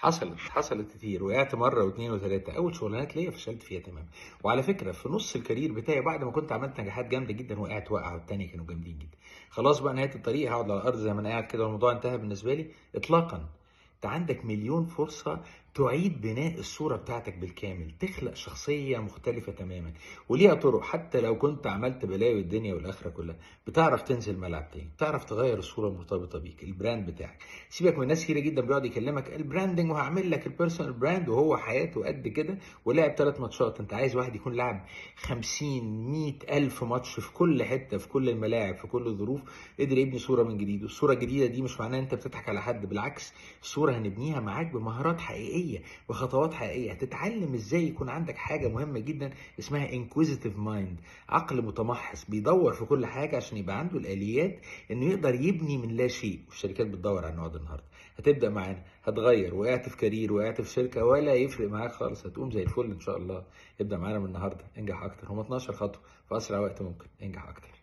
حصلت كتير، وقعت مره واثنين وثلاثه. اول شغلانات ليا فشلت فيها تماما. وعلى فكره في نص الكارير بتاعي بعد ما كنت عملت نجاحات جامده جدا وقعت وقعه، والتانيه كانوا جامدين جدا. خلاص بقى نهايه الطريق، هقعد على الارض زي ما انا قاعد كده والموضوع انتهى بالنسبه لي؟ اطلاقا. انت عندك مليون فرصه تعيد بناء الصوره بتاعتك بالكامل، تخلق شخصيه مختلفه تماما. وليها طرق، حتى لو كنت عملت بلاوي الدنيا والاخره كلها بتعرف تنزل ملعب تاني، بتعرف تغير الصوره المرتبطه بيك، البراند بتاعك. سيبك من ناس كتير جدا بيقعد يكلمك البراندنج وهعمل لك البيرسونال براند، وهو حياته قد كده ولعب 3 ماتشات. انت عايز واحد يكون لعب 50 100 الف ماتش في كل حته، في كل الملاعب، في كل الظروف، قدر يبني صوره من جديد. والصوره الجديده دي مش معناها انت بتضحك على حد، بالعكس، الصوره هنبنيها معاك بمهارات حقيقيه، بخطوات حقيقيه. هتتعلم ازاي يكون عندك حاجه مهمه جدا اسمها انكويزيتيف مايند، عقل متمحص بيدور في كل حاجه عشان يبقى عنده الاليات انه يقدر يبني من لا شيء. والشركات بتدور على النوع ده النهارده. هتبدا معانا، هتغير، وقعت في كارير، وقعت في شركه، ولا يفرق معاك خالص، هتقوم زي الفل ان شاء الله. ابدا معانا من النهارده، انجح اكتر. هم 12 خطوه في اسرع وقت ممكن، انجح اكتر.